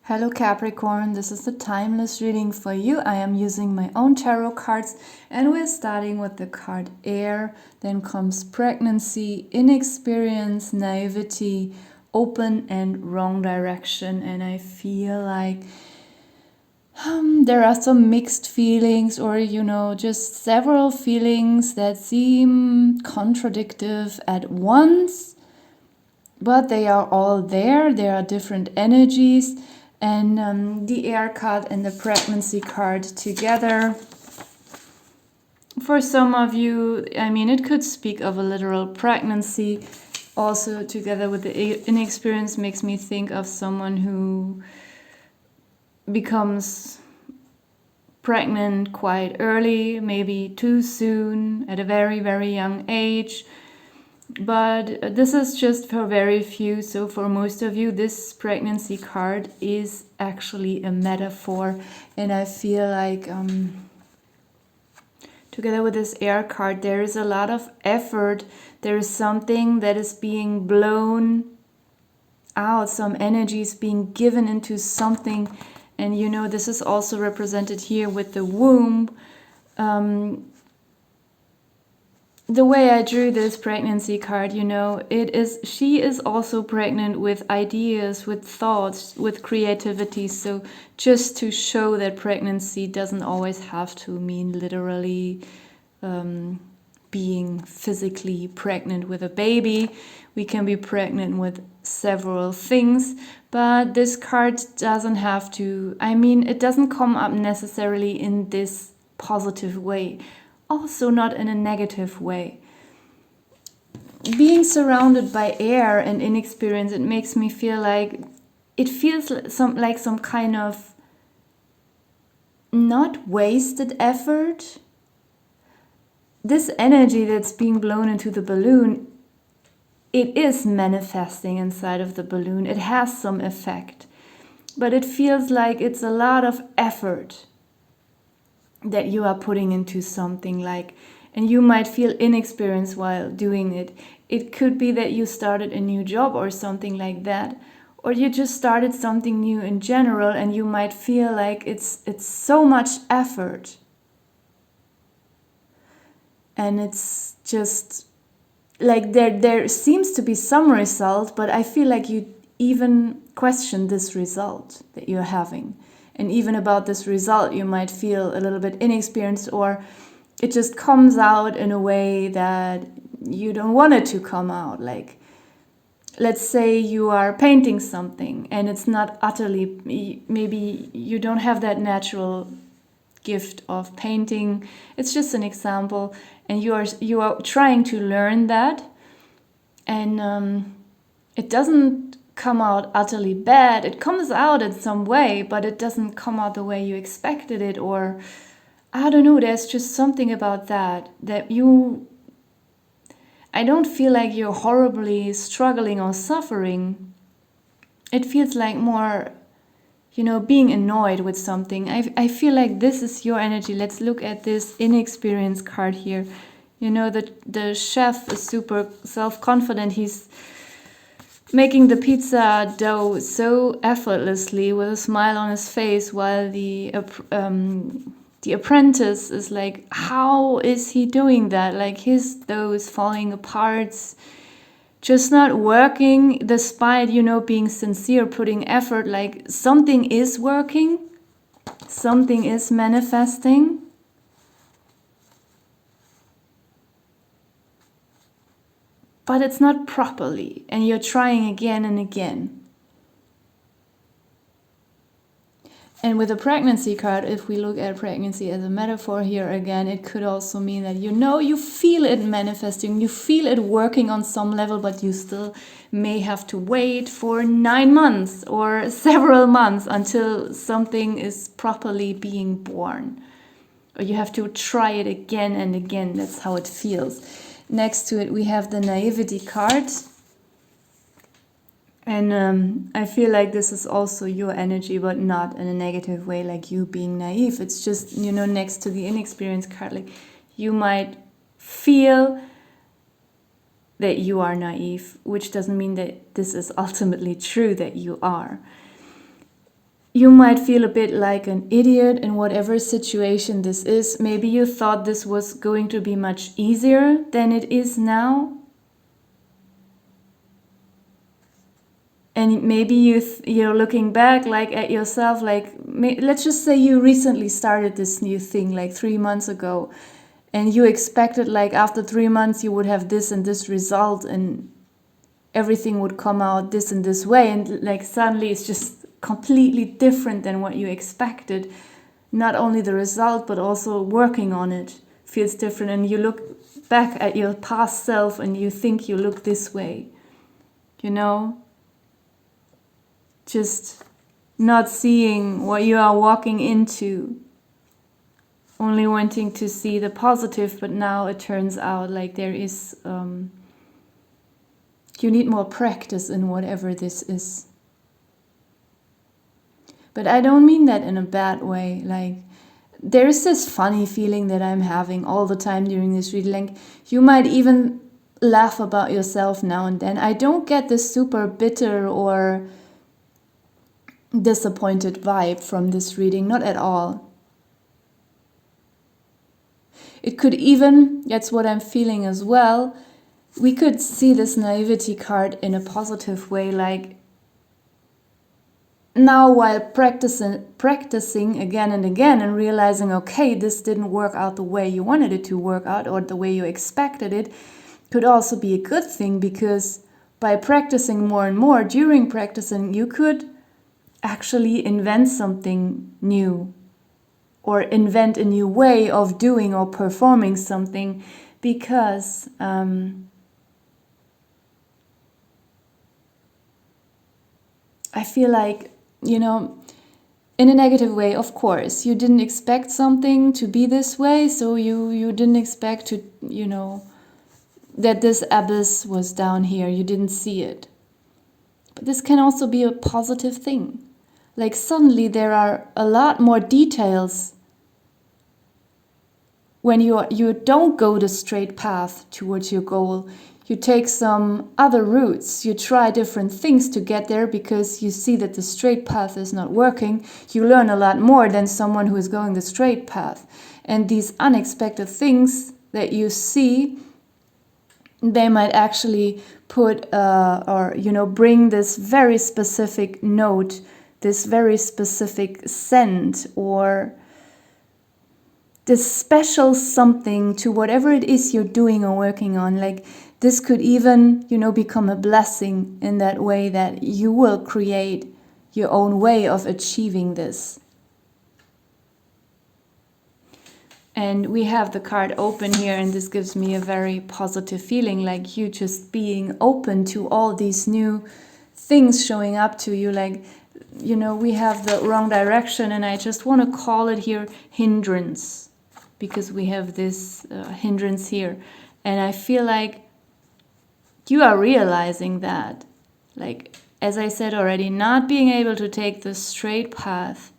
Hello Capricorn, this is the timeless reading for you. I am using my own tarot cards and we're starting with the card Air, then comes pregnancy, inexperience, naivety, open and wrong direction. And I feel like there are some mixed feelings or, just several feelings that seem contradictory at once, but they are all there. There are different energies. And the air card and the pregnancy card together. For some of you, it could speak of a literal pregnancy. Also, together with the inexperience, makes me think of someone who becomes pregnant quite early, maybe too soon, at a very, very young age. But this is just for very few. So for most of you, this pregnancy card is actually a metaphor. And I feel like together with this air card, there is a lot of effort. There is something that is being blown out. Some energy is being given into something. And this is also represented here with the womb. The way I drew this pregnancy card, she is also pregnant with ideas, with thoughts, with creativity. So just to show that pregnancy doesn't always have to mean literally being physically pregnant with a baby. We can be pregnant with several things, but this card doesn't have to, it doesn't come up necessarily in this positive way. Also not in a negative way. Being surrounded by air and inexperience, it makes me feel like it feels like some kind of not wasted effort. This energy that's being blown into the balloon, it is manifesting inside of the balloon. It has some effect, but it feels like it's a lot of effort that you are putting into something, and you might feel inexperienced while doing it. It could be that you started a new job or something like that, or you just started something new in general, and you might feel like it's so much effort, and it's just like there seems to be some result, but I feel like you even question this result that you're having. And even about this result, you might feel a little bit inexperienced, or it just comes out in a way that you don't want it to come out. Like, let's say you are painting something and it's not utterly, maybe you don't have that natural gift of painting. It's just an example, and you are trying to learn that, and it doesn't come out utterly bad. It comes out in some way, but it doesn't come out the way you expected it, or I don't know, there's just something about that I don't feel like you're horribly struggling or suffering. It feels like more, being annoyed with something. I feel like this is your energy. Let's look at this inexperienced card here. The chef is super self-confident. He's making the pizza dough so effortlessly with a smile on his face, while the apprentice is like, how is he doing that? Like, his dough is falling apart, just not working, despite, being sincere, putting effort. Like, something is working, something is manifesting. But it's not properly, and you're trying again and again. And with a pregnancy card, if we look at pregnancy as a metaphor here again, it could also mean that you feel it manifesting, you feel it working on some level, but you still may have to wait for 9 months or several months until something is properly being born. Or you have to try it again and again. That's how it feels. Next to it, we have the naivety card. And I feel like this is also your energy, but not in a negative way, like you being naive. It's just, next to the inexperienced card, like you might feel that you are naive, which doesn't mean that this is ultimately true that you are. you might feel a bit like an idiot in whatever situation this is. Maybe you thought this was going to be much easier than it is now. And maybe you're looking back like at yourself, like let's just say you recently started this new thing like 3 months ago, and you expected like after 3 months you would have this and this result and everything would come out this and this way, and like suddenly it's just completely different than what you expected. Not only the result, but also working on it feels different, and you look back at your past self and you think you look this way, you know? Just not seeing what you are walking into, only wanting to see the positive, but now it turns out like there is, you need more practice in whatever this is. But I don't mean that in a bad way. Like, there is this funny feeling that I'm having all the time during this reading. Like, you might even laugh about yourself now and then. I don't get this super bitter or disappointed vibe from this reading, not at all. It could even, that's what I'm feeling as well, we could see this naivety card in a positive way, like now while practicing again and again and realizing, okay, this didn't work out the way you wanted it to work out or the way you expected it, could also be a good thing, because by practicing more and more, during practicing, you could actually invent something new or invent a new way of doing or performing something, because I feel like, you know, in a negative way, of course, you didn't expect something to be this way, so you didn't expect to, you know, that this abyss was down here, you didn't see it. But this can also be a positive thing. Like suddenly there are a lot more details when you don't go the straight path towards your goal. You take some other routes, you try different things to get there because you see that the straight path is not working. You learn a lot more than someone who is going the straight path. And these unexpected things that you see, they might actually put or you know, bring this very specific note, this very specific scent, or this special something to whatever it is you're doing or working on. Like this could even, you know, become a blessing in that way, that you will create your own way of achieving this. And we have the card open here, and this gives me a very positive feeling, like you just being open to all these new things showing up to you. Like, you know, we have the wrong direction, and I just want to call it here hindrance, because we have this hindrance here. And I feel like you are realizing that, like, as I said already, not being able to take the straight path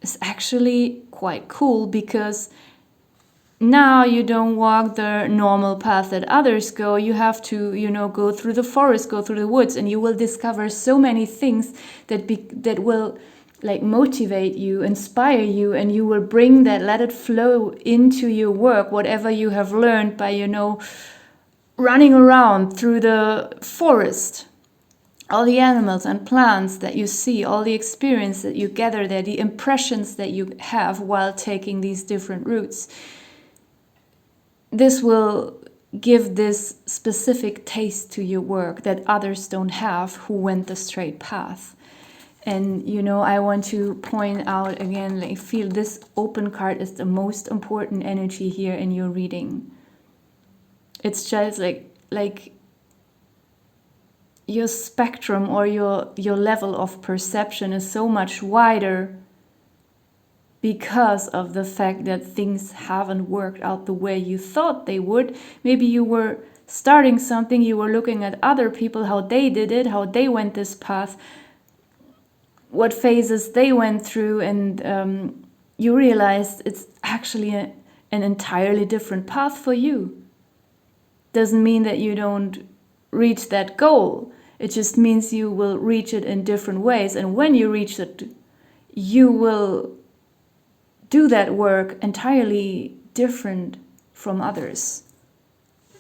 is actually quite cool, because now you don't walk the normal path that others go. You have to, you know, go through the forest, go through the woods, and you will discover so many things that will like motivate you, inspire you, and you will bring that, let it flow into your work, whatever you have learned by, you know, running around through the forest. All the animals and plants that you see, all the experience that you gather there, the impressions that you have while taking these different routes. This will give this specific taste to your work that others don't have who went the straight path. And, you know, I want to point out again, like, feel this open card is the most important energy here in your reading. It's just like your spectrum or your level of perception is so much wider because of the fact that things haven't worked out the way you thought they would. Maybe you were starting something, you were looking at other people, how they did it, how they went this path, what phases they went through, and you realized it's actually an entirely different path for you. Doesn't mean that you don't reach that goal. It just means you will reach it in different ways. And when you reach it, you will do that work entirely different from others.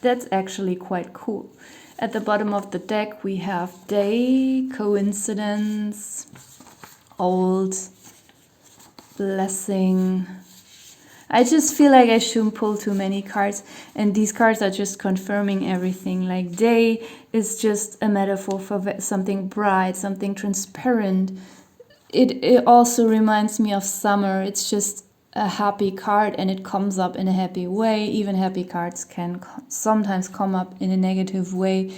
That's actually quite cool. At the bottom of the deck, we have day, coincidence, old, blessing. I just feel like I shouldn't pull too many cards, and these cards are just confirming everything. Like day is just a metaphor for something bright, something transparent. It also reminds me of summer. It's just a happy card, and it comes up in a happy way. Even happy cards can sometimes come up in a negative way,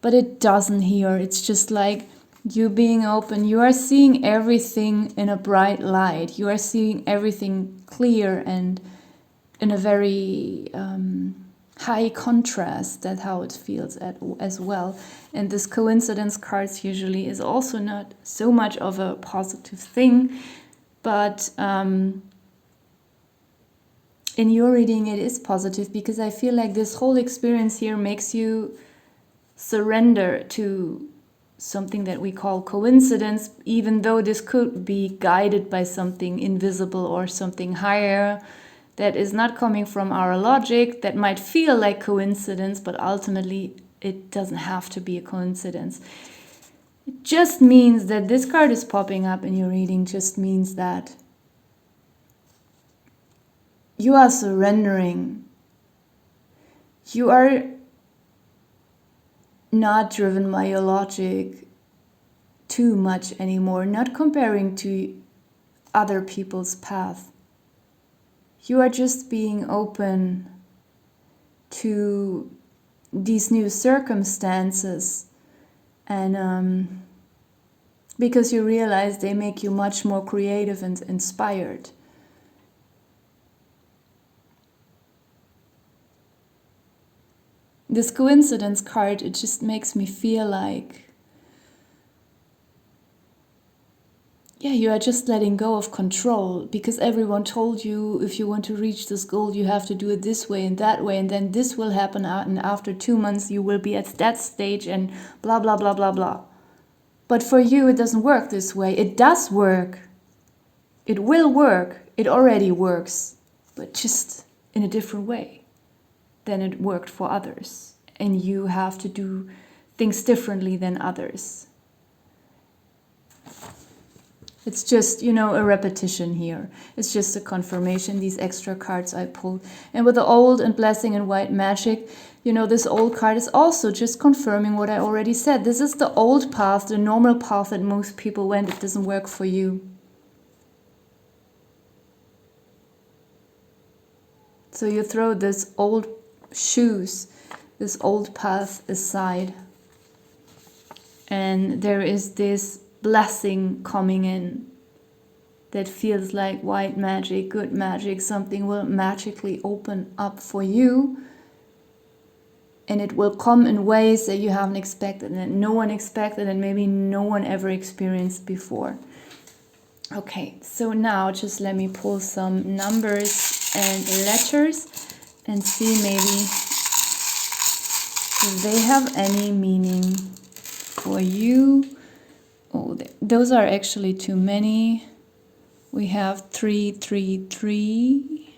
but it doesn't here. It's just like you being open. You are seeing everything in a bright light. You are seeing everything clear and in a very high contrast. That's how it feels as well. And this coincidence cards usually is also not so much of a positive thing, but in your reading it is positive, because I feel like this whole experience here makes you surrender to something that we call coincidence, even though this could be guided by something invisible or something higher that is not coming from our logic, that might feel like coincidence, but ultimately it doesn't have to be a coincidence. It just means that this card is popping up in your reading, just means that you are surrendering. You are not driven by your logic too much anymore, not comparing to other people's path. You are just being open to these new circumstances, and because you realize they make you much more creative and inspired. This coincidence card, it just makes me feel like, yeah, you are just letting go of control, because everyone told you if you want to reach this goal, you have to do it this way and that way, and then this will happen, and after 2 months you will be at that stage, and blah, blah, blah, blah, blah. But for you, it doesn't work this way. It does work. It will work. It already works, but just in a different way than it worked for others. And you have to do things differently than others. It's just, a repetition here. It's just a confirmation, these extra cards I pulled. And with the old and blessing and white magic, this old card is also just confirming what I already said. This is the old path, the normal path that most people went. It doesn't work for you. So you throw this old shoes, this old path aside. And there is this blessing coming in that feels like white magic, good magic. Something will magically open up for you, and it will come in ways that you haven't expected, and that no one expected, and maybe no one ever experienced before. Okay, so now just let me pull some numbers and letters and see maybe if they have any meaning for you. Oh, those are actually too many. We have 3, 3, 3,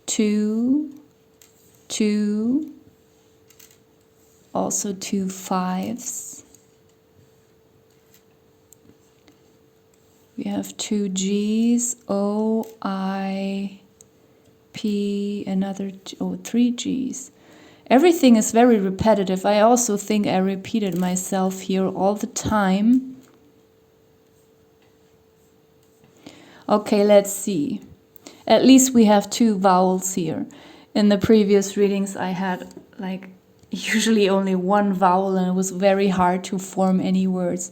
2, 2, also 2 5s. We have 2 G's, O, I, P, another, 3 G's. Everything is very repetitive. I also think I repeated myself here all the time. Okay, let's see. At least we have 2 vowels here. In the previous readings I had usually only 1 vowel, and it was very hard to form any words.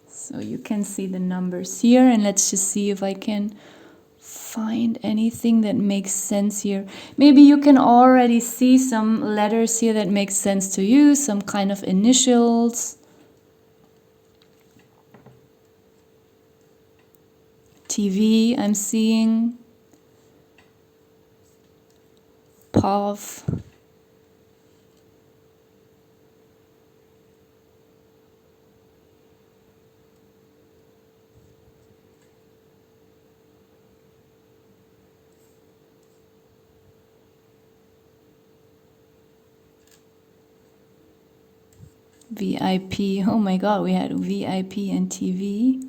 So you can see the numbers here, and let's just see if I can find anything that makes sense here. Maybe you can already see some letters here that make sense to you, some kind of initials. TV, I'm seeing. POV. VIP. Oh my god, we had VIP and TV.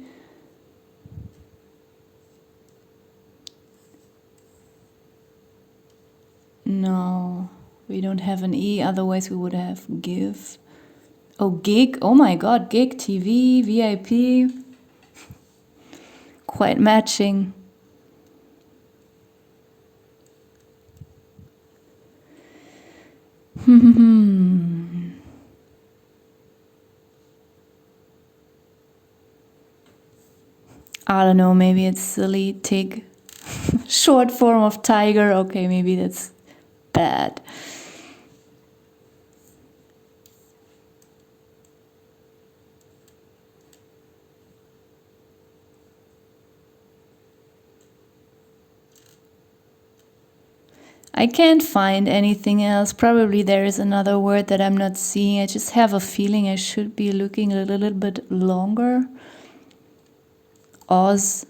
No, we don't have an E, otherwise we would have give. Oh, gig. Oh my god, gig, TV, VIP. Quite matching. I don't know, maybe it's silly. Tig. Short form of tiger. Okay, maybe that's bad. I can't find anything else. Probably there is another word that I'm not seeing. I just have a feeling I should be looking a little bit longer. Oz,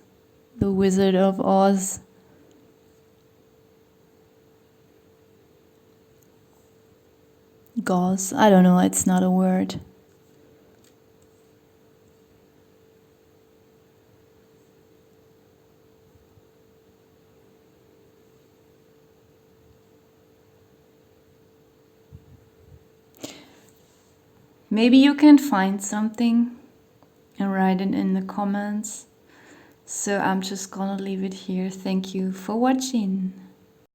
the Wizard of Oz. Gauze. I don't know, it's not a word. Maybe you can find something and write it in the comments. So I'm just gonna leave it here. Thank you for watching.